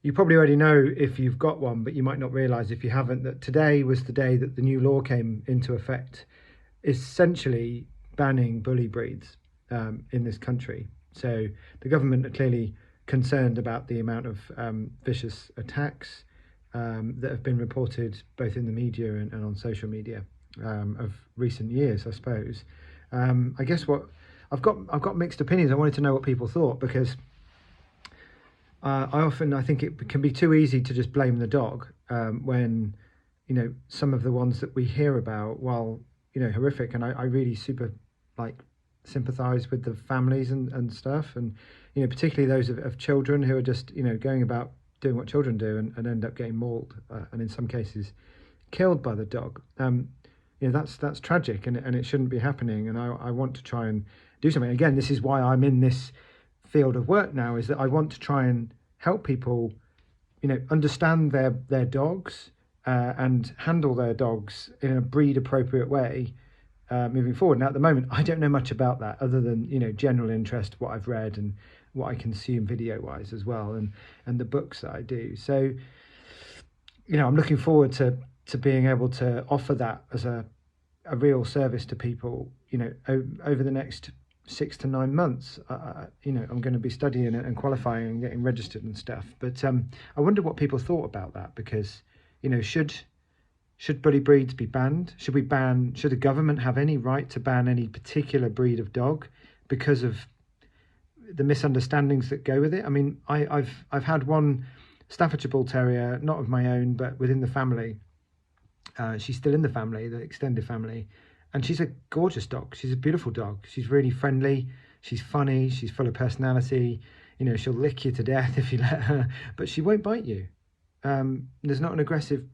You probably already know if you've got one, but you might not realise if you haven't, that today was the day that the new law came into effect, essentially banning bully breeds in this country. So the government are clearly concerned about the amount of vicious attacks that have been reported both in the media and on social media of recent years, I suppose. I guess what I've got mixed opinions. I wanted to know what people thought, because I think it can be too easy to just blame the dog when, some of the ones that we hear about, while, horrific, and I really super like sympathise with the families and stuff, and, particularly those of children who are just, going about doing what children do and end up getting mauled and in some cases killed by the dog. That's tragic, and it shouldn't be happening. And I want to try and do something. Again, this is why I'm in this field of work now, is that I want to try and help people, understand their dogs and handle their dogs in a breed appropriate way moving forward. Now, at the moment, I don't know much about that other than, general interest, what I've read and what I consume video wise as well, and the books that I do. So, I'm looking forward to being able to offer that as a real service to people, over the next 6 to 9 months. I'm going to be studying and qualifying and getting registered and stuff. But I wonder what people thought about that, because, should bully breeds be banned? Should the government have any right to ban any particular breed of dog because of the misunderstandings that go with it? I mean, I've had one Staffordshire Bull Terrier, not of my own, but within the family. She's still in the family, the extended family, and she's a gorgeous dog. She's a beautiful dog. She's really friendly. She's funny. She's full of personality. She'll lick you to death if you let her, but she won't bite you. There's not an aggressive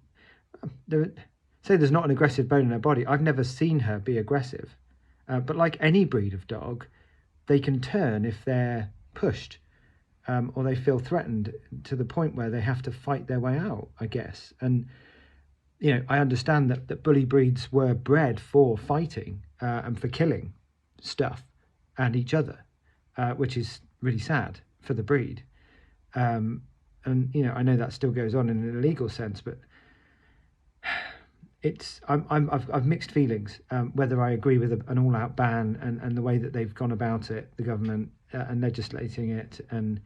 bone in her body. I've never seen her be aggressive, but like any breed of dog, they can turn if they're pushed or they feel threatened to the point where they have to fight their way out, I guess. And I understand that bully breeds were bred for fighting and for killing stuff and each other, which is really sad for the breed. And I know that still goes on in an illegal sense, but I've mixed feelings whether I agree with an all-out ban and the way that they've gone about it, the government, and legislating it. And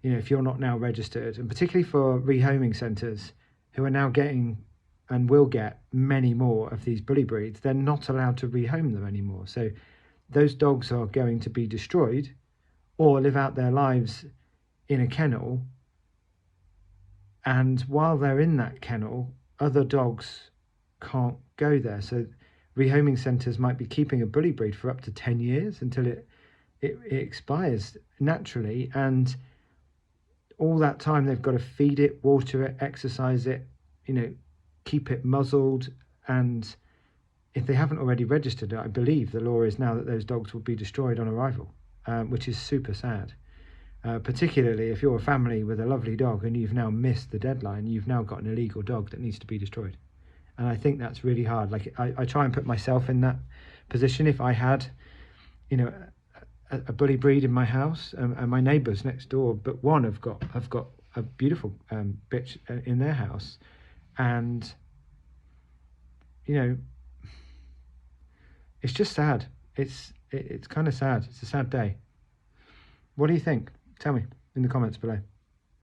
if you're not now registered, and particularly for rehoming centres who are now getting and will get many more of these bully breeds, they're not allowed to rehome them anymore. So those dogs are going to be destroyed or live out their lives in a kennel. And while they're in that kennel, other dogs can't go there. So rehoming centres might be keeping a bully breed for up to 10 years until it expires naturally. And all that time they've got to feed it, water it, exercise it, keep it muzzled. And if they haven't already registered it, I believe the law is now that those dogs will be destroyed on arrival, which is super sad. Particularly if you're a family with a lovely dog and you've now missed the deadline, you've now got an illegal dog that needs to be destroyed. And I think that's really hard. Like I try and put myself in that position. If I had, a bully breed in my house, and my neighbours next door, but one have got a beautiful bitch in their house, and it's just sad. It's kind of sad. It's a sad day. What do you think? Tell me in the comments below.